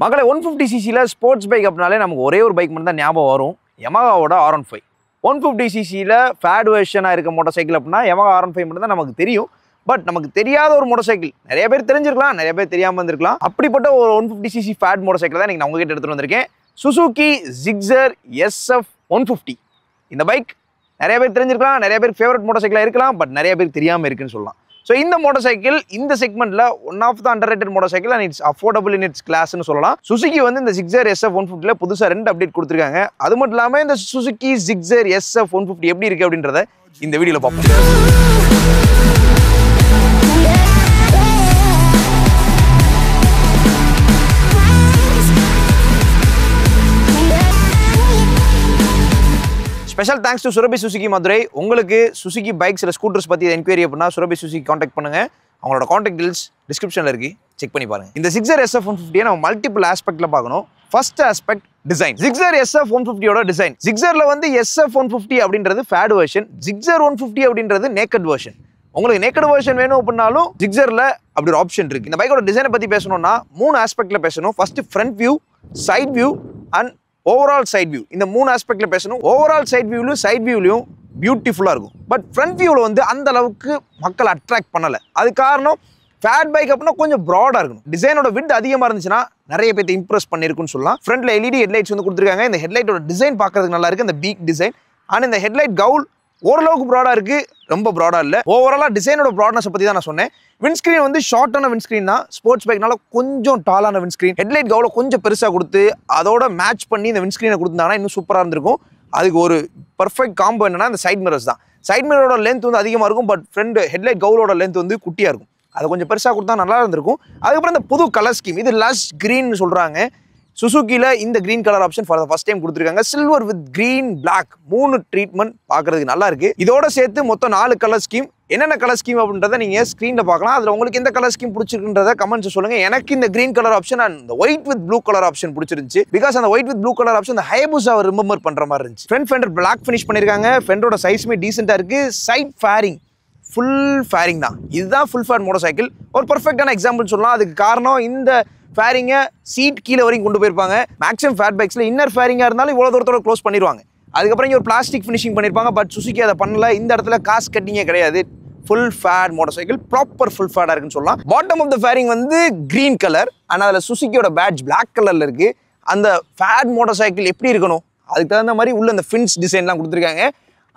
மகளே 150cc sports bike அப்படினாலே நமக்கு ஒரே ஒரு பைக் மட்டும் தான் ஞாபகம் வரும். Yamahaவோட R15. 150cc ஃபேட் வெர்ஷனாக இருக்க மோட்டார் சைக்கிள் அப்படின்னா Yamaha R15 மட்டும் தான் நமக்கு தெரியும். பட் நமக்கு தெரியாத ஒரு மோட்டார் சைக்கிள் நிறைய பேர் தெரிஞ்சிருக்கலாம், நிறைய பேர் தெரியாமல் இருந்திருக்கலாம். அப்படிப்பட்ட ஒரு 150cc ஃபேட் மோட்டார் சைக்கிள் தான் நான் உங்ககிட்ட எடுத்துகிட்டு வந்திருக்கேன். Suzuki Gixxer SF 150. இந்த பைக் நிறைய பேர் தெரிஞ்சிருக்கலாம், நிறைய பேர் ஃபேவரட் மோட்டார் சைக்கிளாக இருக்கலாம், பட் நிறைய பேர் தெரியாமல் இருக்குன்னு சொல்லலாம். ஸோ இந்த மோட்டார் சைக்கிள் இந்த செக்மெண்ட்டில் one of the underrated motorcycle and it's affordable in its கிளாஸ்னு சொல்லலாம். Suzuki வந்து இந்த Gixxer SF 150 புதுசாக 2 அப்டேட் கொடுத்துருக்காங்க. அது மட்டும் இல்லாமல் இந்த Suzuki Gixxer SF 150 எப்படி இருக்குது அப்படின்றத இந்த வீடியோவில் பார்ப்போம். Special thanks to Surabhi Suzuki Madurai. உங்களுக்கு சுசுகி பைக்ஸ் இல்லை ஸ்கூட்டர்ஸ் பற்றி என்கொயரி அப்படின்னா சுரபி சுசுகி காண்டாக்ட் பண்ணுங்க. அவங்களோட காண்டாக்ட் டீல்ஸ் டிஸ்கிரிப்ஷனில் இருக்கு, செக் பண்ணி பாருங்க. இந்த Gixxer SF 150 நம்ம மல்டிபிள் ஆஸ்பெக்ட்ல பார்க்கணும். First aspect design. Gixxer SF 150யோட டிசைன். Gixxerல வந்து SF 150 அப்படின்றது ஃபேட் வெர்ஷன், Gixxer 150 அப்படின்றது நேக்கட் வெர்ஷன். உங்களுக்கு நேக்கட் வெர்ஷன் வேணும் அப்படின்னாலும் Gixxerல அப்படி ஒரு ஆப்ஷன் இருக்கு. இந்த பைக்கோட டிசைனை பற்றி பேசணும்னா 3 ஆஸ்பெக்ட்ல பேசணும். First front view, side view and overall side view. இந்த 3 ஆஸ்பெக்ட்ல பேசணும். ஓவரால் சைட் வியூலையும் சைட் வியூலையும் பியூட்டிஃபுல்லாக இருக்கும். பட் ஃப்ரண்ட் வியூவில் வந்து அந்த அளவுக்கு மக்கள் அட்ராக்ட் பண்ணலை. அது காரணம் ஃபேட் பைக் அப்படின்னா கொஞ்சம் ப்ராடாக இருக்கணும். டிசைனோட விட் அதிகமாக இருந்துச்சுன்னா நிறைய பேர்த்தை இம்ப்ரெஸ் பண்ணியிருக்குன்னு சொல்லலாம். ஃப்ரண்ட்ல LED ஹெட்லைட்ஸ் வந்து கொடுத்துருக்காங்க. இந்த ஹெட்லைட்டோட டிசைன் பார்க்கறதுக்கு நல்லா இருக்குது, இந்த பீக் டிசைன். ஆனால் இந்த ஹெட்லைட் கவுல் ஓரளவுக்கு ப்ராடாக இருக்குது, ரொம்ப ப்ராடாக இல்லை. ஓவராலாக டிசைனோட ப்ராட்னஸை பற்றி தான் நான் சொன்னேன். விண்ட்ஸ்க்ரீன் வந்து ஷார்ட்டான விண்ட்ஸ்க்ரீன் தான், ஸ்போர்ட்ஸ் பைக்னால கொஞ்சம் டாலான விண்ட்ஸ்க்ரீன். ஹெட்லைட் கவுல கொஞ்சம் பெருசாக கொடுத்து அதோட மேட்ச் பண்ணி இந்த விண்ட்ஸ்க்ரீனை கொடுத்தாங்கன்னா இன்னும் சூப்பராக இருந்திருக்கும். அதுக்கு ஒரு பர்ஃபெக்ட் காம்போ என்னன்னா இந்த சைட் மிரர்ஸ் தான். சைட் மிரரோட லென்த் வந்து அதிகமாக இருக்கும், பட் ஃப்ரண்ட் ஹெட்லைட் கவுலோட லென்த் வந்து குட்டியாக இருக்கும். அதை கொஞ்சம் பெருசாக கொடுத்தா நல்லா இருந்திருக்கும். அதுக்கப்புறம் இந்த புது கலர் ஸ்கீம், இது லஷ் கிரீன் சொல்கிறாங்க. சுசுக்கியில் இந்த green colour option for the first time கொடுத்துருக்காங்க. Silver with green black 3 treatment பார்க்கறதுக்கு நல்லா இருக்கு. இதோட சேர்த்து மொத்தம் 4 கலர் ஸ்கீம். என்னென்ன கலர் ஸ்கீம் அப்படின்றத நீங்க ஸ்க்ரீன்ல பார்க்கலாம். அதுல உங்களுக்கு எந்த கலர் ஸ்கீம் பிடிச்சிருக்குன்றத கமெண்ட்ஸ் சொல்லுங்க. எனக்கு இந்த கிரீன் கலர் ஆப்ஷன் அண்ட் இந்த white with blue colour option பிடிச்சிருந்துச்சு. பிகாஸ் அந்த white with blue colour option அந்த ஹயபுசாவை ரிமெம்பர் பண்ற மாதிரி இருந்துச்சு. ஃப்ரண்ட் ஃபெண்டர் பிளாக் ஃபினிஷ் பண்ணிருக்காங்க. ஃபெண்டரோட சைஸ்மே டீசெண்டா இருக்கு. சைட் ஃபேரிங் ஃபுல் ஃபேரிங் தான். இதுதான் ஃபுல் ஃபேர் மோட்டார் சைக்கிள். ஒரு பர்ஃபெக்டான எக்ஸாம்பிள் சொல்லலாம். அதுக்கு காரணம் இந்த ஃபேரிங்கை சீட் கீழே வரைக்கும் கொண்டு போயிருப்பாங்க. மேக்ஸிமம் ஃபேட் பைக்ஸ்ல இன்னர் ஃபேரிங்கா இருந்தாலும் இவ்வளவு தூரத்தோட க்ளோஸ் பண்ணிடுவாங்க. அதுக்கப்புறம் இங்கே ஒரு பிளாஸ்டிக் ஃபினிஷிங் பண்ணியிருப்பாங்க. பட் சுசுகி அதை பண்ணல. இந்த இடத்துல காஸ்ட் கட்டிங்கே கிடையாது. Full faired motorcycle, proper full ஃபேடாக இருக்குன்னு சொல்லலாம். பாட்டம் ஆஃப் த ஃபேரிங் வந்து கிரீன் கலர், ஆனால் அதில் சுசுகியோட பேட்ச் பிளாக் கலரில் இருக்குது. அந்த ஃபேட் மோட்டார் சைக்கிள் எப்படி இருக்கணும் அதுக்கு தகுந்த மாதிரி உள்ள இந்த ஃபின்ஸ் டிசைன்லாம் கொடுத்துருக்காங்க.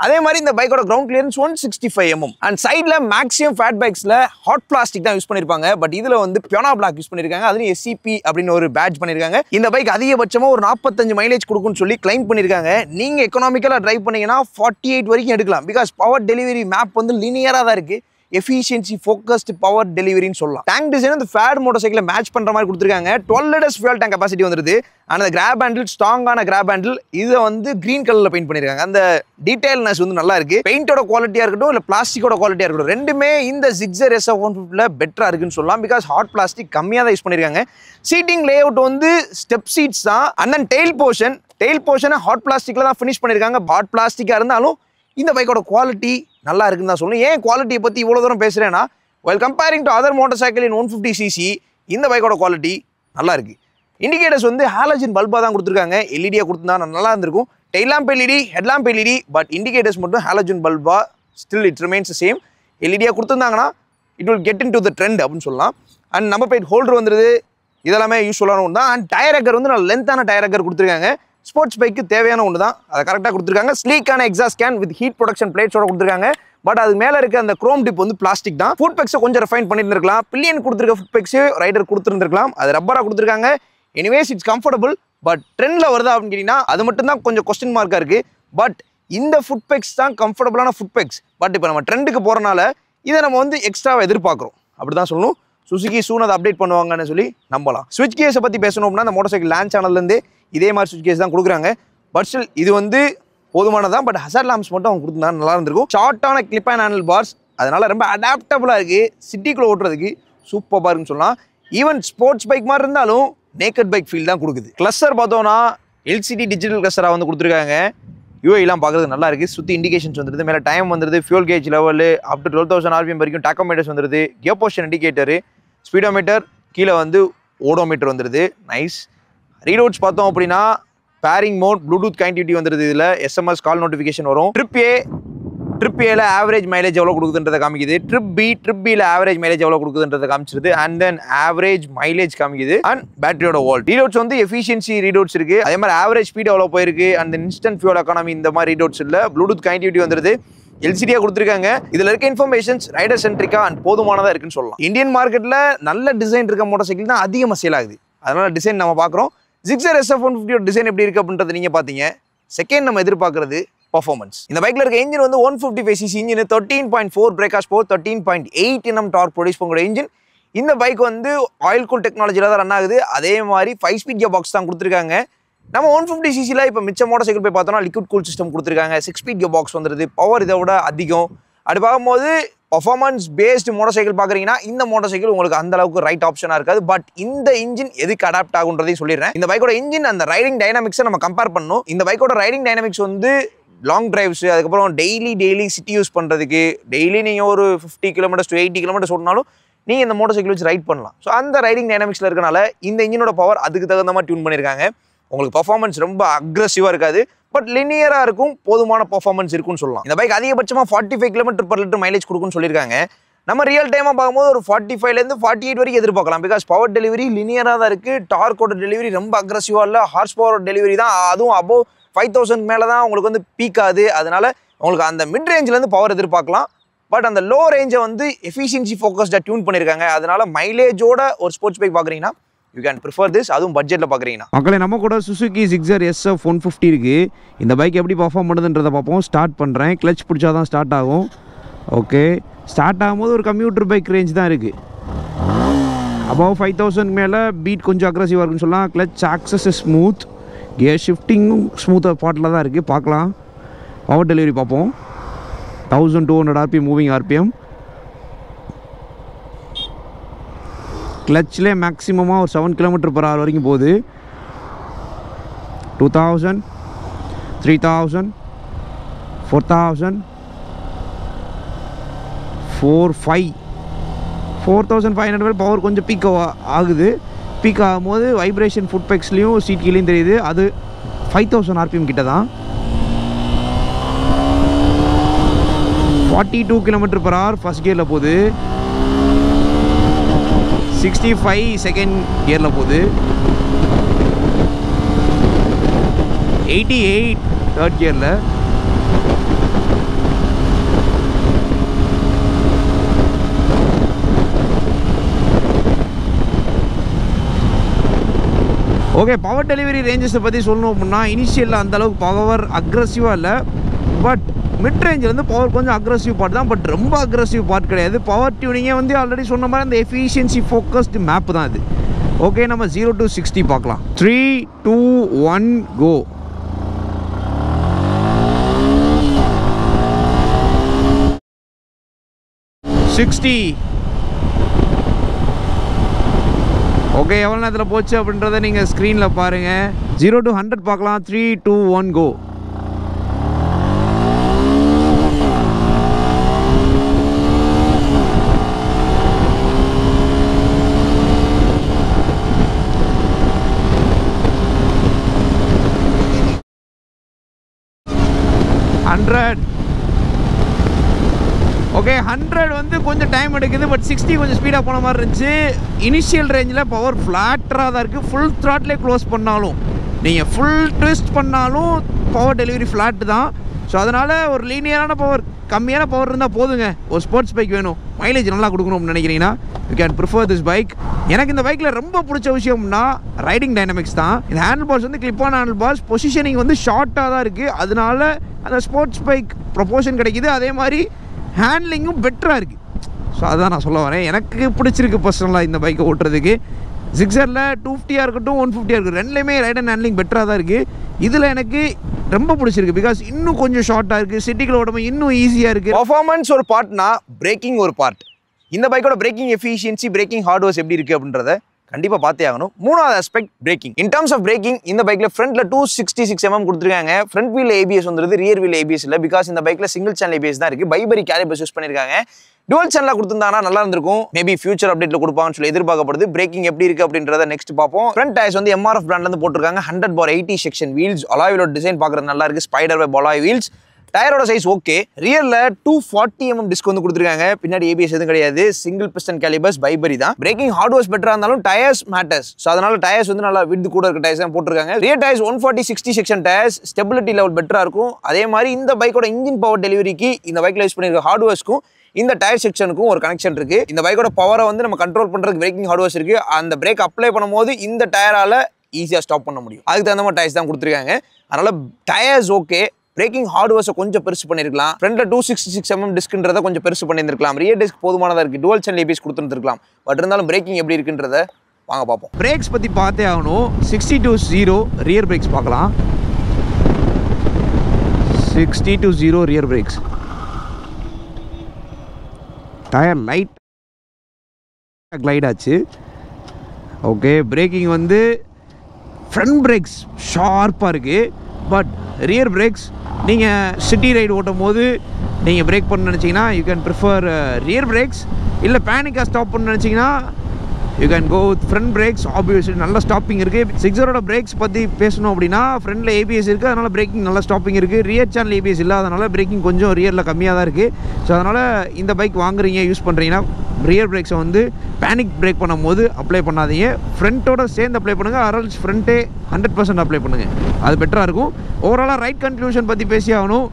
அதே மாதிரி இந்த பைக்கோட கிரவுண்ட் கிளியரன்ஸ் 165 mm. அண்ட் சைடில் மேக்ஸிமம் ஃபேட் பைக்ஸில் ஹாட் பிளாஸ்டிக் தான் யூஸ் பண்ணியிருப்பாங்க. பட் இதில் வந்து பியோனா பிளாக் யூஸ் பண்ணியிருக்காங்க. அதுலேயும் SCP அப்படின்னு ஒரு பேட்ச் பண்ணியிருக்காங்க. இந்த பைக் அதிகபட்சமாக ஒரு 45 மைலேஜ் கொடுக்குன்னு சொல்லி கிளைம் பண்ணியிருக்காங்க. நீங்கள் எக்கனாமிக்கலாக ட்ரைவ் பண்ணீங்கன்னா 48 வரைக்கும் எடுக்கலாம். பிகாஸ் பவர் டெலிவரி மேப் வந்து லீனியராக தான் இருக்குது. எஃபிஷியன்சி ஃபோக்கஸ்டு பவர் டெலிவரின்னு சொல்லலாம். டேங்க் டிசைன் இந்த ஃபேட் மோட்டார் சைக்கிளை மேட்ச் பண்ணுற மாதிரி கொடுத்துருக்காங்க. 12 liters ஃபியூல் டேங்க் கெப்பாசிட்டி வந்துருது. ஆனால் அந்த கிராப் ஹேண்டில் ஸ்ட்ராங்கான கிராப் ஹேண்டில் இதை வந்து கிரீன் கலரில் பெயிண்ட் பண்ணியிருக்காங்க. அந்த டீடைல்னஸ் வந்து நல்லா இருக்கு. பெயிண்டோட குவாலிட்டியாக இருக்கட்டும் இல்லை பிளாஸ்டிக்கோட குவாலிட்டியாக இருக்கட்டும், ரெண்டுமே இந்த Gixxer SF 150 பெட்டராக இருக்குன்னு சொல்லலாம். பிகாஸ் ஹாட் பிளாஸ்டிக் கம்மியாக தான் யூஸ் பண்ணியிருக்காங்க. சீட்டிங் லே அவுட் வந்து ஸ்டெப் சீட்ஸ் தான். அண்ட் தென் டெயில் போர்ஷனை ஹாட் பிளாஸ்டிக்ல தான் ஃபினிஷ் பண்ணியிருக்காங்க. ஹாட் பிளாஸ்டிக்காக இருந்தாலும் இந்த பைக்கோட குவாலிட்டி நல்லா இருக்குன்னு தான் சொல்லணும். ஏன் குவாலிட்டியை பற்றி இவ்வளோ தூரம் பேசுகிறேன்னா, while comparing to other motorcycle in 150cc இந்த பைக்கோட குவாலிட்டி நல்லா இருக்கு. இண்டிகேட்டர்ஸ் வந்து ஹாலஜன் பல்பாக தான் கொடுத்துருக்காங்க. எல்இடியாக கொடுத்துருந்தா நல்லா இருந்திருக்கும். Tail lamp LED, head lamp LED, but indicators மட்டும் ஹாலஜன் பல்பா. Still it remains same. எல்இடியாக கொடுத்துருந்தாங்கன்னா it will get into the trend அப்படின்னு சொல்லலாம். அண்ட் நம்பர் பிளேட் ஹோல்டர் வந்துருது. இதெல்லாமே யூஸ்ஃபுல்லான ஒன்று தான். அண்ட் டயர் அக்கர் வந்து நல்ல லென்த்தான டயர் அக்கர் கொடுத்துருக்காங்க. ஸ்போர்ட்ஸ் பைக்கு தேவையான ஒன்று தான், அதை கரெக்டாக கொடுத்துருக்காங்க. ஸ்லீக்கான exhaust can with heat protection பிளேட்ஸோட கொடுத்துருக்காங்க. பட் அது மேலே இருக்க அந்த குரோம் டிப் வந்து பிளாஸ்டிக் தான். ஃபுட் பெக்ஸை கொஞ்சம் ரெஃபைன் பண்ணிட்டு இருக்கலாம். பில்லியன் கொடுத்துருக்க ஃபுட் பெக்ஸே ரைடர் கொடுத்துருந்துருக்கலாம். அது ரப்பராக கொடுத்துருக்காங்க. Anyways it's comfortable. பட் ட்ரெண்டில் வருதா அப்படின்னு கேட்டிங்கன்னா அது மட்டும் தான் கொஞ்சம் கொஸ்டின் மார்க்காக இருக்குது. பட் இந்த ஃபுட் பெக்ஸ் தான் கம்ஃபர்டபுளான ஃபுட் பெக்ஸ். பட் இப்போ நம்ம ட்ரெண்டுக்கு போகிறனால இதை நம்ம வந்து எக்ஸ்ட்ராவாக எதிர்பார்க்குறோம். அப்படி தான் சொல்லணும். சுசுகி சூன் அதை அப்டேட் பண்ணுவாங்கன்னு சொல்லி நம்பலாம். ஸ்விட்ச் கேஸை பற்றி பேசணும் அப்படின்னா அந்த மோட்டார் சைக்கிள் லேண்ட் சேனல்லேருந்து இதே மாதிரி ஸ்விட்ச் கேஸ் தான் கொடுக்குறாங்க. பட் ஸ்டில் இது வந்து போதுமானதான். பட் ஹசார்ட் லாம்ப்ஸ் மட்டும் அவங்க கொடுத்தா நல்லா இருந்திருக்கும். ஷார்ட்டான கிளிப் அண்ட் ஹேண்டில் பார்ஸ், அதனால ரொம்ப அடாப்டபுளாக இருக்குது. சிட்டிக்குள்ளே ஓட்டுறதுக்கு சூப்பராக இருக்குன்னு சொல்லலாம். ஈவன் ஸ்போர்ட்ஸ் பைக் மாதிரி இருந்தாலும் நேக்கட் பைக் ஃபீல் தான் கொடுக்குது. கிளஸ்டர் பார்த்தோன்னா LCD டிஜிட்டல் கிளஸ்டராக வந்து கொடுத்துருக்காங்க. UIலாம் பார்க்குறது நல்லா இருக்குது. சுற்றி இண்டிகேஷன்ஸ் வந்துருது. மேலே டைம் வந்துருது. Fuel gauge level up to 12,000 RPM வரைக்கும் டாக்கோமீட்டர்ஸ் வந்துருது. கியர் பொசிஷன் இண்டிகேட்டரு, ஸ்பீடோமீட்டர், கீழே வந்து ஓடோமீட்டர் வந்துடுது. நைஸ். ரீடவுட்ஸ் பார்த்தோம் அப்படின்னா பேரிங் மோட், ப்ளூடூத் கனெக்டிவிட்டி வந்துடுது. இதில் எஸ்எம்எஸ் கால் நோட்டிஃபிகேஷன் வரும். ட்ரிப் ஏல ஆவரேஜ் மைலேஜ் எவ்வளோ கொடுக்குதுன்றதை காமிக்குது. ட்ரிப் பியில் ஆவரேஜ் மைலேஜ் எவ்வளோ கொடுக்குதுன்றதை காமிச்சிருது. அண்ட் தென் ஆவரேஜ் மைலேஜ் காமிக்குது. அண்ட் பேட்டரியோட வோல்ட். ரீடவுட்ஸ் வந்து எஃபிஷியன்சி ரீடவுட்ஸ் இருக்கு. அதே மாதிரி ஆவரேஜ் ஸ்பீட் எவ்வளோ போயிருக்கு, அண்ட் இன்ஸ்டன்ட் ஃபியூல் எக்கானமி இந்த மாதிரி ரீடவுட்ஸ் இல்லை. ப்ளூடூத் கனெக்டிவிட்டி வந்துருது. எல்சிடியாக கொடுத்துருக்காங்க. இதில் இருக்க இன்ஃபர்மேஷன்ஸ் ரைடர் சென்ட்ரிக்கா அண்ட் போதுமானதாக இருக்குன்னு சொல்லலாம். இந்தியன் மார்க்கெட்டில் நல்ல டிசைன் இருக்க மோட்டார் சைக்கிள் தான் அதிகமாக சேல் ஆகுது. அதனால டிசைன் நம்ம பார்க்குறோம். Gixxer SF150 டிசைன் எப்படி இருக்கு அப்படின்றத நீங்கள் பார்த்தீங்க. செகண்ட் நம்ம எதிர்பார்க்கறது பர்ஃபார்மன்ஸ். இந்த பைக்கில் இருக்க இன்ஜின் வந்து 155cc engine, 13.4 break horse power, 13.8 Nm dark produce பண்ணக்கூடிய இன்ஜின். இந்த பைக் வந்து ஆயில் கூல் டெக்னாலஜியில் தான் ரன் ஆகுது. அதே மாதிரி 5 ஸ்பீட் கியர் பாக்ஸ் தான் கொடுத்துருக்காங்க. நம்ம 150cc இப்போ மிச்ச மோட்டார் சைக்கிள் போய் பார்த்தோம்னா லிக்விட் கூல் சிஸ்டம் கொடுத்துருக்காங்க. 6 ஸ்பீட் கியர் பாக்ஸ் வந்துருது. பவர் இதை விட அதிகம். அப்படி பார்க்கும்போது பர்ஃபார்மன்ஸ் பேஸ்டு மோட்டார் சைக்கிள் பார்க்குறீங்கன்னா இந்த மோட்டார் சைக்கிள் உங்களுக்கு அந்த அளவுக்கு ரைட் ஆப்ஷனாக இருக்காது. பட் இந்த இன்ஜின் எதுக்கு அடாப்ட் ஆகுன்றதையும் சொல்லிடுறேன். இந்த பைக்கோட இன்ஜின் அந்த ரைடிங் டைனாமிக்ஸை நம்ம கம்பேர் பண்ணணும். இந்த பைக்கோட ரைடிங் டைனாமிக்ஸ் வந்து லாங் டிரைவ்ஸ், அதுக்கப்புறம் டெய்லி சிட்டி யூஸ் பண்ணுறதுக்கு, டெய்லி நீங்கள் ஒரு 50 கிலோமீட்டர்ஸ் to 80 கிலோமீட்டர்ஸ் ஓடினாலும் நீங்கள் இந்த மோட்டார் சைக்கிள் வச்சு ரைட் பண்ணலாம். ஸோ அந்த ரைடிங் டைனாமிக்ஸில் இருக்கனால இந்த இன்ஜினோட பவர் அதுக்கு தகுந்த மாதிரி டியூன் பண்ணியிருக்காங்க. உங்களுக்கு பர்ஃபார்மன்ஸ் ரொம்ப அக்ரெசிவாக இருக்காது, பட் லினியராக இருக்கும். போதுமான பர்ஃபார்மன்ஸ் இருக்குன்னு சொல்லலாம். இந்த பைக் அதிகபட்சமாக 45 km/லிட்டர் மைலேஜ் கொடுக்குன்னு சொல்லியிருக்காங்க. நம்ம ரியல் டைமாக பார்க்கும்போது ஒரு 45லேருந்து 48 வரைக்கும் எதிர்பார்க்கலாம். பிகாஸ் பவர் டெலிவரி லினியராக தான் இருக்குது. டார்க்கோட டெலிவரி ரொம்ப அக்ரெசிவாக இல்லை. ஹார்ஸ் பவர் டெலிவரி தான், அதுவும் அபோவ் 5000 மேலே தான் உங்களுக்கு வந்து பீக் ஆகுது. அதனால உங்களுக்கு அந்த மிட் ரேஞ்சிலேருந்து பவர் எதிர்பார்க்கலாம். பட் அந்த லோ ரேஞ்சை வந்து எஃபிஷியன்சி ஃபோக்கஸ்டாக டியூன் பண்ணியிருக்காங்க. அதனால மைலேஜோட ஒரு ஸ்போர்ட்ஸ் பைக் பார்க்குறீங்கன்னா யூ கேன் ப்ரிஃபர் திஸ். அதுவும் பட்ஜெட்டில் பார்க்குறீங்கன்னா. மக்களே, நம்ம கூட சுசுகி Gixxer SF150 இருக்குது. இந்த பைக் எப்படி பர்ஃபார்ம் பண்ணுதுன்றதை பார்ப்போம். ஸ்டார்ட் பண்ணுறேன். கிளச் பிடிச்சா தான் ஸ்டார்ட் ஆகும். ஓகே, ஸ்டார்ட் ஆகும்போது ஒரு கம்ப்யூட்டர் பைக் ரேஞ்ச் தான் இருக்குது. அபவ் 5000 மேலே பீட் கொஞ்சம் அக்ரெசிவாக இருக்குன்னு சொல்லலாம். கிளச் ஆக்சஸ் ஸ்மூத், கியர் ஷிஃப்டிங்கும் ஸ்மூத்தாக பாட்டில் தான் இருக்குது. பார்க்கலாம். பவர் டெலிவரி பார்ப்போம். 1200 RPM மூவிங் RPM. கிளச்சில் மேக்ஸிமமாக ஒரு 7 km/h வரைக்கும் போகுது. 2000, 3000, 4000, 4500 பவர் கொஞ்சம் பீக் ஆகுது. பீக் ஆகும்போது வைப்ரேஷன் ஃபுட் பெக்ஸ்லேயும் சீட் கீழேயும் தெரியுது. அது 5000 RPM கிட்ட தான். 42 km/h ஃபஸ்ட் கியரில் போகுது. 65 செகண்ட் கியரில் போகுது. 88 தேர்ட் கியரில். ஓகே, பவர் டெலிவரி ரேஞ்சஸை பற்றி சொல்லணும் அப்படின்னா இனிஷியலில் அந்தளவுக்கு பவர் அக்ரெசிவாக இல்லை. பட் மிட் ரேஞ்சில் வந்து பவர் கொஞ்சம் அக்ரெசிவ் பார்ட் தான். பட் ரொம்ப அக்ரெசிவ் பார்ட் கிடையாது. பவர் டியூனிங்கே வந்து ஆல்ரெடி சொன்ன மாதிரி அந்த எஃபிஷியன்சி ஃபோக்கஸ்டு மேப் தான் இது. ஓகே, நம்ம 0 to 60 பார்க்கலாம். 3, 2, 1 கோ. ஓகே, எவ்வளோ நேரத்தில் போச்சு அப்படின்றத நீங்கள் ஸ்க்ரீனில் பாருங்கள். 0 to 100 பார்க்கலாம். 3, 2, 1 கோ. ஓகே, 100 வந்து கொஞ்சம் டைம் எடுக்குது. பட் 60 கொஞ்சம் ஸ்பீடாக போன மாதிரி இருந்துச்சு. இனிஷியல் ரேஞ்சில் பவர் ஃப்ளாட்டராக தான் இருக்குது. ஃபுல் த்ராட்லே க்ளோஸ் பண்ணாலும், நீங்கள் ஃபுல் ட்விஸ்ட் பண்ணாலும் பவர் டெலிவரி ஃப்ளாட்டு தான். ஸோ அதனால் ஒரு லீனியரான பவர், கம்மியான பவர் இருந்தால் போதுங்க. ஒரு ஸ்போர்ட்ஸ் பைக் வேணும், மைலேஜ் நல்லா கொடுக்கணும்னு நினைக்கிறீங்கன்னா you can prefer this bike. எனக்கு இந்த பைக்கில் ரொம்ப பிடிச்ச விஷயம்னா ரைடிங் டைனமிக்ஸ் தான். இந்த ஹேண்டில் பார்ஸ் வந்து கிளிப்பான ஹேண்டில் பார்ஸ், பொசிஷனிங் வந்து ஷார்ட்டாக தான் இருக்குது. அதனால அந்த ஸ்போர்ட்ஸ் பைக் ப்ரொபோஷன் கிடைக்கிது. அதே மாதிரி ஹேண்ட்லிங்கும் பெட்டராக இருக்குது. ஸோ அதான் நான் சொல்ல வரேன். எனக்கு பிடிச்சிருக்கு பர்சனலாக இந்த பைக்கை ஓட்டுறதுக்கு. Gixxerல 250 இருக்கட்டும் 150 இருக்கட்டும், ரெண்டுலேயுமே ரைட் அண்ட் ஹேண்ட்லிங் பெட்டராக தான் இருக்குது. இதில் எனக்கு ரொம்ப பிடிச்சிருக்கு. பிகாஸ் இன்னும் கொஞ்சம் ஷார்ட்டாக இருக்குது. சிட்டிக்குள்ள ஓடும்போது இன்னும் ஈஸியாக இருக்குது. பர்ஃபார்மன்ஸ் ஒரு பார்ட்னா பிரேக்கிங் ஒரு பார்ட். இந்த பைக்கோட பிரேக்கிங் எஃபிஷியன்சி, பிரேக்கிங் ஹார்ட்வேர்ஸ் எப்படி இருக்குது அப்படின்றத கண்டிப்பாக பார்த்தே ஆகணும். மூணாவது aspect braking. In terms of braking இந்த பைக்கில் ஃப்ரண்ட்ல 266mm கொடுத்துருக்காங்க. ஃப்ரண்ட் வீல் ஏபிஎஸ் வந்துருது, ரியர் வீல் ஏபிஎஸ் இல்லை. பிகாஸ் இந்த பைக்கில் சிங்கிள் சேனல் ஏபிஎஸ் தான் இருக்குது. பைபரி கேலிபர்ஸ் யூஸ் பண்ணியிருக்காங்க. டுவல் சேனலாக கொடுத்துருந்தாங்கன்னா நல்லா இருந்திருக்கும். மேபி ஃபியூச்சர் அப்டேட்டில் கொடுப்பாங்கன்னு சொல்லி எதிர்பார்க்கப்படுது. பிரேக்கிங் எப்படி இருக்குது அப்படின்றத நெக்ஸ்ட் பார்ப்போம். ஃப்ரண்ட் டயர்ஸ் வந்து MRF பிராண்ட்லேருந்து போட்டிருக்காங்க. 100/80 செக்ஷன் வீல்ஸ். அலாய் வீலோட டிசைன் பார்க்குறது நல்லா இருக்குது. Spider web alloy wheels. டயரோட சைஸ் ஓகே. ரியர்ல 240mm டிஸ்க் வந்து கொடுத்துருக்காங்க. பின்னாடி ஏபிஎஸ் எதுவும் கிடையாது. சிங்கிள் பிஸ்டன் கேலிபர்ஸ், பைபரி தான். பிரேக்கிங் ஹார்ட்வேர்ஸ் பெட்டரா இருந்தாலும் டயர்ஸ் மேட்டர்ஸ். ஸோ அதனால டயர்ஸ் வந்து நல்லா வித் கூட இருக்க டயர்ஸ் தான் போட்டிருக்காங்க. Rear tyres 140/60 section tyres. Stability level பெட்டரா இருக்கும். அதே மாதிரி இந்த பைக்கோட இன்ஜின் பவர் டெலிவரிக்கு இந்த பைக்ல யூஸ் பண்ணிருக்க ஹார்ட்வேர்ஸ்க்கும் இந்த டயர் செக்ஷனுக்கும் ஒரு கனெக்ஷன் இருக்கு. இந்த பைக்கோட பவரை வந்து நம்ம கண்ட்ரோல் பண்றதுக்கு பிரேக்கிங் ஹார்ட்வேர்ஸ் இருக்கு. அந்த பிரேக் அப்ளை பண்ணும்போது இந்த டயரால ஈஸியா ஸ்டாப் பண்ண முடியும். அதுக்கு தகுந்த மாதிரி டயர்ஸ் தான் கொடுத்துருக்காங்க. அதனால டயர்ஸ் ஓகே. பிரேக்கிங் ஹார்ட்வேர்ஸை கொஞ்சம் பெருசு பண்ணிருக்கலாம். ஃப்ரண்ட்ல 266mm டிஸ்க்ன்றதை கொஞ்சம் பெருசு பண்ணியிருந்திருக்கலாம். ரியர் டிஸ்க் போதுமானதாக இருக்கு. டுவல் சேனல் ஏபிஎஸ் கொடுத்துருந்துருக்கலாம். பட் இருந்தாலும் பிரேக்கிங் எப்படி இருக்குன்றத வாங்க பார்ப்போம். பிரேக்ஸ் பற்றி பார்த்தே ஆகணும். 60-0 ரியர் பிரேக்ஸ் பார்க்கலாம். 60-0 rear brakes. Tyre light glide ஆச்சு. ஓகே, பிரேக்கிங் வந்து ஃப்ரண்ட் பிரேக்ஸ் ஷார்ப்பாக இருக்குது. பட் ரியர் பிரேக்ஸ் நீங்கள் சிட்டி ரைடு ஓட்டும் போது நீங்கள் பிரேக் பண்ண நினச்சிங்கன்னா you can prefer rear brakes. இல்லை பேனிக்காக ஸ்டாப் பண்ண நினச்சிங்கன்னா you can go with front brakes. Obviously நல்ல ஸ்டாப்பிங் இருக்குது. சிக்ஸரோட பிரேக்ஸ் பற்றி பேசணும் அப்படின்னா ஃப்ரண்ட்டில் ஏபிஎஸ் இருக்குது, அதனால் பிரேக்கிங் நல்ல ஸ்டாப்பிங் இருக்குது. ரியர் சேனல் ஏபிஎஸ் இல்லை, அதனால் பிரேக்கிங் கொஞ்சம் ரியரில் கம்மியாக தான் இருக்குது. ஸோ அதனால் இந்த பைக் வாங்குறீங்க, யூஸ் பண்ணுறீங்கன்னா ரியர் பிரேக்ஸை வந்து பேனிக் பிரேக் பண்ணும் போது அப்ளை பண்ணாதீங்க. ஃப்ரண்ட்டோட சேர்ந்து அப்ளை பண்ணுங்கள். அரல்ஸ் ஃப்ரண்ட்டே 100% அப்ளை பண்ணுங்கள். அது பெட்டராக இருக்கும். ஓவராலாக ரைட் கன்க்ளூஷன் பற்றி பேசி ஆகணும்.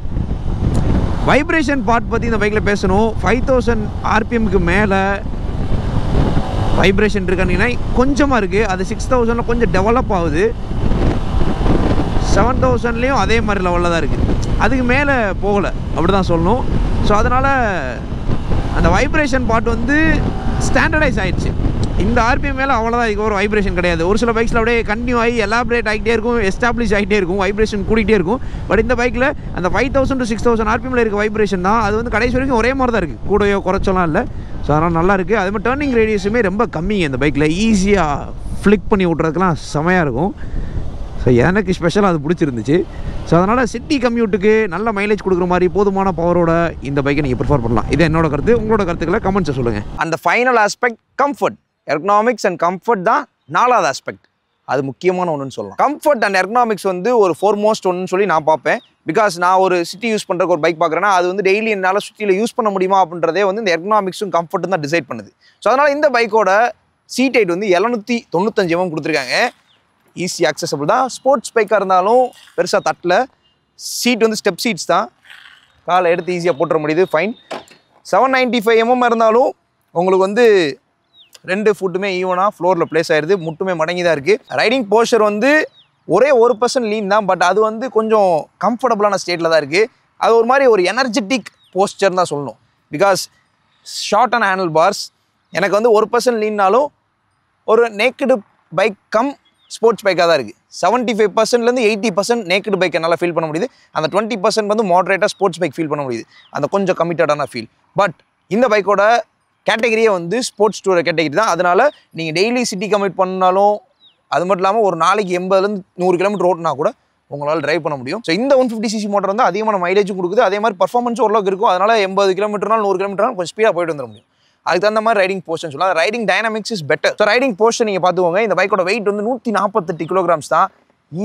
வைப்ரேஷன் பார்ட் பற்றி இந்த பைக்கில் பேசணும். 5000 RPMக்கு மேலே வைப்ரேஷன் இருக்கானீங்கன்னா கொஞ்சமாக இருக்குது. அது 6000 கொஞ்சம் டெவலப் ஆகுது. 7000லேயும் அதே மாதிரி லெவலில் தான் இருக்குது. அதுக்கு மேலே போகலை அப்படி தான் சொல்லணும். ஸோ அதனால் அந்த வைப்ரேஷன் பார்ட் வந்து ஸ்டாண்டர்டைஸ் ஆகிடுச்சு. இந்த ஆர்பிஎம் மேலே அவ்வளோதான், இதுக்கு ஒரு வைப்ரேஷன் கிடையாது. ஒரு சில பைக்ஸில் அப்படியே கண்டினியூ ஆகி எலாபரேட் ஆகிட்டே இருக்கும், எஸ்டாப்ளிஷ் ஆகிட்டே இருக்கும், வைப்ரேஷன் கூட்டிகிட்டே இருக்கும். பட் இந்த பைக்கில் அந்த 5000 to 6000 RPMல இருக்க வைப்ரேஷன் தான். அது வந்து கடைசி வரைக்கும் ஒரே மாதிரி தான் இருக்குது, கூடயோ குறைச்சலாம் இல்லை. ஸோ அதனால் நல்லா இருக்குது. அதே மாதிரி டர்னிங் ரேடியஸுமே ரொம்ப கம்மி இந்த பைக்கில். ஈஸியாக ஃப்ளிக் பண்ணி விட்றதுக்கெலாம் செமையாக இருக்கும். ஸோ எனக்கு ஸ்பெஷலாக அது பிடிச்சிருந்துச்சு. ஸோ அதனால் சிட்டி கம்யூட்டுக்கு நல்ல மைலேஜ் கொடுக்குற மாதிரி போதுமான பவரோட இந்த பைக்கை நீங்கள் ப்ரிஃபர் பண்ணலாம். இது என்னோட கருத்து. உங்களோட கருத்துக்களை கமெண்ட்ஸை சொல்லுங்கள். அந்த final aspect comfort. Ergonomics and comfort தான் 4வது ஆஸ்பெக்ட். அது முக்கியமான ஒன்றுன்னு சொல்லலாம். கம்ஃபர்ட் அண்ட் எர்கனாமிக்ஸ் வந்து ஒரு ஃபோர்மோஸ்ட் ஒன்றுன்னு சொல்லி நான் பார்ப்பேன். பிகாஸ் நான் ஒரு சிட்டி யூஸ் பண்ணுறக்கு ஒரு பைக் பார்க்குறேன்னா அது வந்து டெய்லி என்னால் சிட்டியில் யூஸ் பண்ண முடியுமா அப்படின்றதே வந்து இந்த எர்கனாமிக்ஸும் கம்ஃபர்ட்டும் தான் டிசைட் பண்ணுது. ஸோ அதனால் இந்த பைக்கோட சீட் ஹைட் வந்து 795mm கொடுத்துருக்காங்க. ஈஸி ஆக்சசபிள் தான். ஸ்போர்ட்ஸ் பைக்காக இருந்தாலும் பெருசாக தட்டில். சீட் வந்து ஸ்டெப் சீட்ஸ் தான், காலை எடுத்து ஈஸியாக போட்டுற முடியுது. ஃபைன். 795mm இருந்தாலும் உங்களுக்கு வந்து 2 ஃபுட்டுமே ஈவனாக ஃப்ளோரில் பிளேஸ் ஆகிடுது. முட்டுமே மடங்கி தான் இருக்குது. ரைடிங் போஸ்டர் வந்து ஒரே 1% லீன் தான். பட் அது வந்து கொஞ்சம் கம்ஃபர்டபுளான ஸ்டேட்டில் தான் இருக்குது. அது ஒரு மாதிரி ஒரு எனர்ஜெட்டிக் போஸ்டர் தான் சொல்லணும். Because short and handle parse எனக்கு வந்து 1% லீன்னாலும் ஒரு நேக்கடு பைக் கம் ஸ்போர்ட்ஸ் பைக்காக தான் இருக்குது. 75%லேருந்து 80% நேக்கடு பைக் என்னால் ஃபீல் பண்ண முடியுது. அந்த 20% வந்து மாடரேட்டாக ஸ்போர்ட்ஸ் பைக் ஃபீல் பண்ண முடியுது. அந்த கொஞ்சம் கமிட்டடான ஃபீல். பட் இந்த பைக்கோட கேட்டகரியே வந்து ஸ்போர்ட்ஸ் டூர் கேட்டகரி தான். அதனால் நீங்கள் டெய்லி சிட்டி கமிட் பண்ணாலும், அது மட்டும் இல்லாமல் ஒரு நாளைக்கு 80லேருந்து 100 கிலோமீட்டர் ஓட்டினா கூட உங்களால் டிரைவ் பண்ண முடியும். ஸோ இந்த 150cc மோட்டர் வந்து அதிகமான மைலேஜும் கொடுக்குது. அதே மாதிரி பர்ஃபார்மன்ஸும் ஓரளவுக்கு இருக்கும். அதனால் 80 கிலோமீட்டர்னாலும் 100 கிலோமீட்டர்னாலும் கொஞ்சம் ஸ்பீடாக போயிட்டு வந்துட முடியும். அதுக்கு தகுந்த மாதிரி ரைடிங் போஸ்டர் சொல்லலாம். Riding dynamics is better. So riding poster நீங்கள் பார்த்துக்கோங்க. இந்த பைக்கோட வெயிட் வந்து 148 kilograms தான்.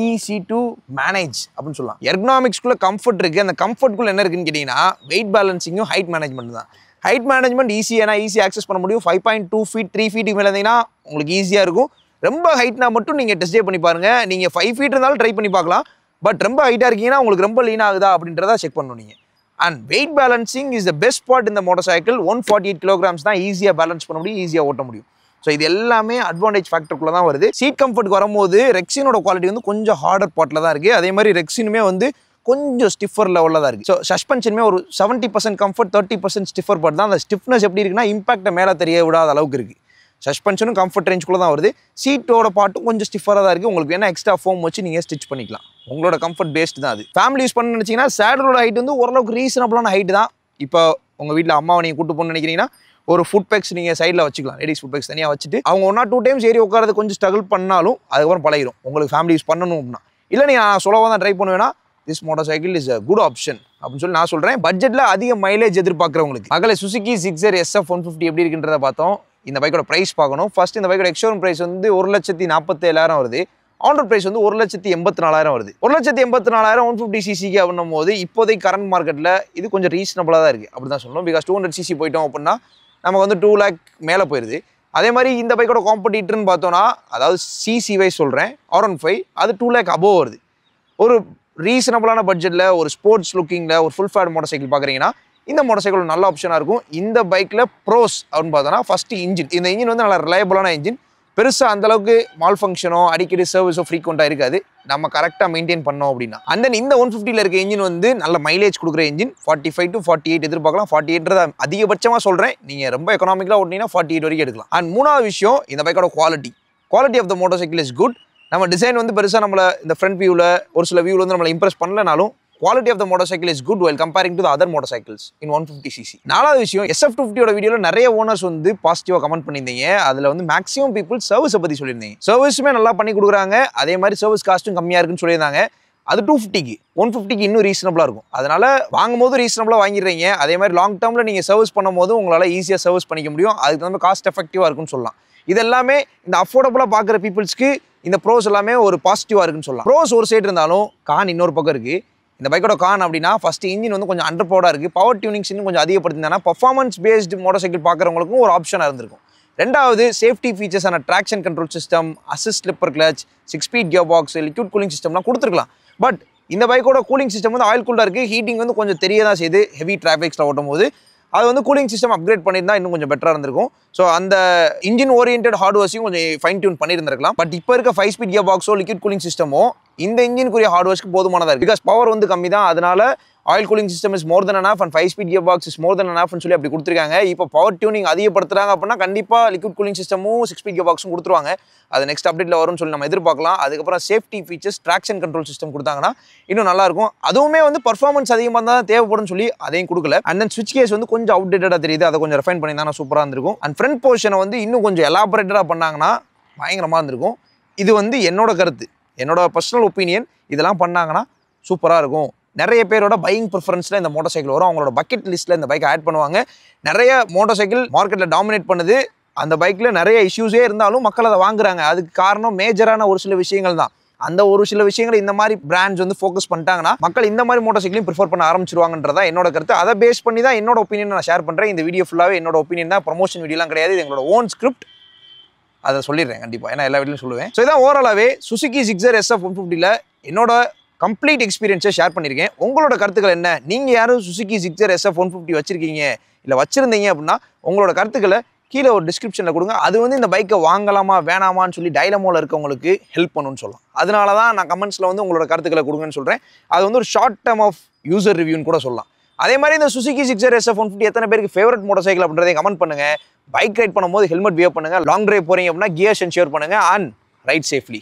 ஈஸி டு மேனேஜ் அப்படின்னு சொல்லலாம். எர்கனாமிக்ஸ்குள்ளே கம்ஃபர்ட் இருக்குது. அந்த கம்ஃபர்ட்குள்ளே என்ன இருக்குன்னு கேட்டிங்கன்னா வெயிட் பேலன்சிங்கும் ஹைட் மேனேஜ்மெண்ட் தான். ஹைட் மேனேஜ்மெண்ட் ஈஸியாக ஈஸியாக ஆக்சஸ் பண்ண முடியும். 5.2 feet 3 feet மேலே இருந்தீங்கன்னா உங்களுக்கு ஈஸியாக இருக்கும். ரொம்ப ஹைட்னா மட்டும் நீங்கள் டெஸ்ட் ட்ரைவ் பண்ணி பாருங்கள். நீங்கள் 5 feet இருந்தாலும் ட்ரை பண்ணி பார்க்கலாம். பட் ரொம்ப ஹைட்டாக இருக்கீங்கன்னா உங்களுக்கு ரொம்ப லீன் ஆகுதா அப்படின்றத செக் பண்ணணும் நீங்கள். And weight balancing is the best part இந்த மோட்டர் சைக்கிள். 148 kilograms தான் ஈஸியாக பேலன்ஸ் பண்ண முடியும், ஈஸியாக ஓட்ட முடியும். ஸோ இது எல்லாமே அட்வான்டேஜ் ஃபேக்டருக்குள்ளே தான் வருது. சீட் கம்ஃபர்ட் வரும்போது ரெக்ஸினோட குவாலிட்டி வந்து கொஞ்சம் ஹார்டர் பார்ட்டில் தான் இருக்குது. அதே மாதிரி ரெக்ஸினுமே வந்து கொஞ்சம் ஸ்டிஃபர் லெவலில் தான் இருக்குது. ஸோ சஸ்பென்ஷனுமே ஒரு 70% கம்ஃபர்ட் 30% ஸ்டிஃபர் பார்ட் தான். அந்த ஸ்டிஃப்னஸ் எப்படி இருக்குன்னா இம்பாக்டை மேலே தெரிய விடாத அளவுக்கு இருக்குது. சஸ்பென்ஷனும் கம்ஃபர்ட் ரேஞ்சுக்குள்ளே தான் வருது. சீட்டோட பார்ட்டும் கொஞ்சம் ஸ்டிஃபராக தான் இருக்குது. உங்களுக்கு வேணால் எக்ஸ்ட்ரா ஃபோம் வச்சு நீங்கள் ஸ்டிச் பண்ணிக்கலாம். உங்களோட கம்ஃபர்ட் பேஸ்ட் தான் அது. ஃபேமிலி யூஸ் பண்ண நினச்சிங்கன்னா சேடலோட ஹைட் வந்து ஓரளவுக்கு ரீசனபிளான ஹைட் தான். இப்போ உங்கள் வீட்டில் அம்மாவை நீங்கள் கூட்டு போகணும்னு நினைக்கிறீங்கன்னா ஒரு ஃபுட் பேக்ஸ் நீங்கள் சைடில் வச்சுக்கலாம். லேடிஸ் ஃபுட் பேக்ஸ் தனியாக வச்சுட்டு அவங்க 1 or 2 டைம்ஸ் ஏறி உட்காரது கொஞ்சம் ஸ்ட்ரகிள் பண்ணாலும் அதுக்கப்புறம் பழகிடும். உங்களுக்கு ஃபேமிலி யூஸ் பண்ணணும் அப்படின்னா. இல்லை நீங்கள் சொலவாக தான் ட்ரை பண்ணுவேன்னா this motor cycle is a good option அப்படின்னு சொல்லி நான் சொல்கிறேன். பட்ஜெட்டில் அதிக மைலேஜ் எதிர்பார்க்குறவங்களுக்கு. மகளே சுசுகி ஜிக்ஸர் SF150 எப்படி இருக்குன்றத பார்த்தோம். இந்த பைக்கோட ப்ரைஸ் பார்க்கணும். ஃபர்ஸ்ட் இந்த பைக்கோட எக்ஸ்ஷோரூம் ப்ரைஸ் வந்து 1,47,000 வருது. ஆன் ரோட் ப்ரைஸ் வந்து 1,84,000 வருது. 1,84,000 150cc அப்படின்னும் போது இப்போதைக்கு கரண்ட் மார்க்கெட்டில் இது கொஞ்சம் ரீசனபிளாக தான் இருக்குது அப்படி தான் சொல்லணும். பிகாஸ் 200cc போயிட்டோம் அப்படின்னா நமக்கு வந்து 2 lakh மேலே போயிடுது. அதே மாதிரி இந்த பைக்கோட காம்படிட்டர்னு பார்த்தோன்னா அதாவது சிசி வைஸ் சொல்கிறேன் R15 அது 2 lakh above வருது. ஒரு ரீசனபிளான பட்ஜெட்டில் ஒரு ஸ்போர்ட்ஸ் லுக்கிங்கில் ஒரு ஃபுல் ஃபேட் மோட்டார் சைக்கிள் பார்க்குறீங்கன்னா இந்த மோட்டார் சைக்கிள் நல்ல ஆப்ஷனாக இருக்கும். இந்த பைக்கில் ப்ரோஸ் அப்படின்னு பார்த்தோன்னா ஃபஸ்ட்டு இன்ஜின். இந்த இன்ஜின் வந்து நல்லா ரிலையபிளான இன்ஜின். பெருசாக அந்தளவுக்கு மால் ஃபங்க்ஷனோ அடிக்கடி சர்வீஸோ ஃப்ரீக்வெண்ட்டாக இருக்காது நம்ம கரெக்டாக மெயின்டைன் பண்ணோம் அப்படின்னா. அண்ட் தென் இந்த 150ல் இருக்க இன்ஜின் வந்து நல்ல மைலேஜ் கொடுக்குற இன்ஜின். 45 to 48 எதிர்பார்க்கலாம். 48 அதிகபட்சமாக சொல்கிறேன். நீங்கள் ரொம்ப எக்கனாமிக்கலாக ஓட்டினீங்கன்னா 48 வரைக்கும் எடுக்கலாம். அண்ட் மூணாவது விஷயம் இந்த பைக்கோட quality of the motor cycle is good. நம்ம டிசைன் வந்து பெருசாக நம்மளை இந்த ஃப்ரண்ட் வியூவில் ஒரு சில வியூவில் வந்து நம்மளை Impress பண்ணலனாலும் quality of the motorcycle is good while comparing to the other motorcycles in 150cc. நாலாவது விஷயம் SF250 வீடியோவில் நிறைய ஓனர்ஸ் வந்து பாசிட்டிவாக கமெண்ட் பண்ணியிருந்தீங்க. அதில் வந்து மேக்ஸிமம் பீப்புள் சர்வீஸை பற்றி சொல்லியிருந்தீங்க. சர்வீஸுமே நல்லா பண்ணி கொடுக்குறாங்க. அதே மாதிரி சர்வீஸ் காஸ்ட்டும் கம்மியாக இருக்குன்னு சொல்லியிருந்தாங்க. அது 250க்கு 150க்கு இன்னும் ரீசனபிளாக இருக்கும். அதனால் வாங்கும்போது ரீசனபிளாக வாங்கிடுறீங்க. அதே மாதிரி லாங் டேர்மில் நீங்கள் சர்வீஸ் பண்ணும்போது உங்களால் ஈஸியாக சர்வீஸ் பண்ணிக்க முடியும். அதுக்கு வந்து காஸ்ட் எஃபெக்டிவாக இருக்குன்னு சொல்லலாம். இது எல்லாமே இந்த அஃபோர்டபுளாக பார்க்குற பீப்புள்ஸ்க்கு இந்த ப்ரோஸ் எல்லாமே ஒரு பாசிட்டிவாக இருக்குன்னு சொல்லலாம். ப்ரோஸ் ஒரு சைடு இருந்தாலும் கான் இன்னொரு பக்கம் இருக்குது. இந்த பைக்கோட கான் அப்படின்னா ஃபர்ஸ்ட் இன்ஜின் வந்து கொஞ்சம் அண்டர் பவர்டாக இருக்குது. பவர் டியூனிங்ஸ் இன்னும் கொஞ்சம் அதிகப்படுத்தினா பர்ஃபார்மன்ஸ் பேஸ்டு மோட்டார் சைக்கிள் பார்க்குறவங்களுக்கும் ஒரு ஆப்ஷனாக இருந்திருக்கும். ரெண்டாவது சேஃப்டி ஃபீச்சர்ஸான traction control system, assist slipper clutch, 6-speed gear box, liquid cooling சிஸ்டம்லாம் கொடுத்துருக்கலாம். பட் இந்த பைக்கோட கூலிங் சிஸ்டம் வந்து ஆயில் கூல்டாக இருக்குது. ஹீட்டிங் வந்து கொஞ்சம் தெரிய தான் செய்யுது ஹெவி டிராஃபிக்ஸில் ஓட்டும் போது. அது வந்து கூலிங் சிஸ்டம் அப்கிரேட் பண்ணியிருந்தா இன்னும் கொஞ்சம் பெட்டராக இருந்திருக்கும். ஸோ அந்த இன்ஜின் ஓரியன்ட் ஹார்ட்வேர்ஸையும் கொஞ்சம் ஃபைன் டியூன் பண்ணியிருந்திருக்கலாம். பட் இப்போ இருக்க 5-speed கியர் பாக்ஸோ லிக்விட் கூலிங் சிஸ்டமோ இந்த இன்ஜினுக்குரிய ஹார்ட்வேர்ஸ்க்கு போதுமானதாக இருக்குது. பிகாஸ் பவர் வந்து கம்மி தான். அதனால oil cooling system is more than enough and 5-speed gear box is more than எனாஃப்னு சொல்லி அப்படி கொடுத்துருக்காங்க. இப்போ பவர் டியூனிங் அதிகப்படுத்துறாங்க அப்படின்னா கண்டிப்பாக லிக்விட் கூலிங் சிஸ்டமும் 6-speed கியர் பாக்ஸும் கொடுத்துருவாங்க. அது நெக்ஸ்ட் அப்டேட்டில் வரும்னு சொல்லி நம்ம எதிர்பார்க்கலாம். அதுக்கப்புறம் safety features, traction control system கொடுத்தாங்கன்னா இன்னும் நல்லாயிருக்கும். அதுவுமே வந்து பர்ஃபார்மன்ஸ் அதிகமாக தான் தேவைப்படும் சொல்லி அதையும் கொடுக்கல. அண்ட் தென் ஸ்விட்ச் கேஸ் வந்து கொஞ்சம் அவுடேட்டடாக தெரியுது. அதை கொஞ்சம் ரெஃபைன் பண்ணியிருந்தா சூப்பராக இருந்திருக்கும். அண்ட் ஃப்ரண்ட் போர்ஷனை வந்து இன்னும் கொஞ்சம் எலாபரேட்டடாக பண்ணாங்கன்னா பயங்கரமாக இருந்திருக்கும். இது வந்து என்னோட கருத்து, என்னோட பர்சனல் ஒப்பீனியன். இதெல்லாம் பண்ணாங்கன்னா சூப்பராக இருக்கும். நிறைய பேரோட பையிங் ப்ரிஃபரன்ஸில் இந்த மோட்டார் சைக்கிள் வரும். அவங்களோட பக்கெட் லிஸ்ட்டில் இந்த பைக்கை ஆட் பண்ணுவாங்க. நிறைய மோட்டார் சைக்கிள் மார்க்கெட்டில் டாமினேட் பண்ணுது. அந்த பைக்கில் நிறைய இஷ்யூஸே இருந்தாலும் மக்கள் அதை வாங்குறாங்க. அதுக்கு காரணம் மேஜரான ஒரு சில விஷயங்கள் தான். அந்த ஒரு சில விஷயங்களை இந்த மாதிரி பிராண்ட்ஸ் வந்து ஃபோக்கஸ் பண்ணிட்டாங்கன்னா மக்கள் இந்த மாதிரி மோட்டார் சைக்கிளையும் ப்ரிஃபர் பண்ண ஆரம்பிச்சிருவாங்கன்றதா என்னோட கருத்து. அதை பேஸ் பண்ணி தான் என்னோட ஒப்பீனியன் நான் ஷேர் பண்ணுறேன். இந்த வீடியோ ஃபுல்லாகவே என்னோட ஒப்பீனியன் தான், ப்ரமோஷன் வீடியோலாம் கிடையாது. இது எங்களோட ஓன் ஸ்கிரிப்ட். அதை சொல்லிடுறேன் கண்டிப்பாக, ஏன்னா எல்லா வீடியோலையும் சொல்லுவேன். ஸோ இதான் ஓவராலாகவே சுசுகி ஜிக்ஸர் SF150ல என்னோட கம்ப்ளீட் எக்ஸ்பீரியன்ஸை ஷேர் பண்ணியிருக்கேன். உங்களோட கருத்துக்கள் என்ன? நீங்கள் யாரும் சுசுகி ஜிக்ஸர் SF150 வச்சிருக்கீங்க இல்லை வச்சிருந்தீங்க அப்படின்னா உங்களோட கருத்துக்களை கீழே ஒரு டிஸ்கிரிப்ஷனில் கொடுங்க. அது வந்து இந்த பைக்கை வாங்கலாமா வேணாமான்னு சொல்லி டைலமோவில் இருக்கவங்களுக்கு ஹெல்ப் பண்ணுன்னு சொல்லலாம். அதனால தான் நான் கமெண்ட்ஸில் வந்து உங்களோட கருத்துக்களை கொடுங்கன்னு சொல்கிறேன். அது வந்து ஒரு ஷார்ட் டேர்ம் ஆஃப் யூசர் ரிவ்யூன்னு கூட சொல்லலாம். அதே மாதிரி இந்த சுசுகி ஜிக்ஸர் SF150 எத்தனை பேருக்கு ஃபேவரட் மோட்டார் சைக்கிள் அப்படின்றதையும் கமெண்ட் பண்ணுங்கள். பைக் ரைட் பண்ணும்போது ஹெல்மெட் வியர் பண்ணுங்கள். லாங் டிரைவ் போகிறீங்க அப்படின்னா கியர்ஸ் என்ஷூர் பண்ணுங்கள். And right safely.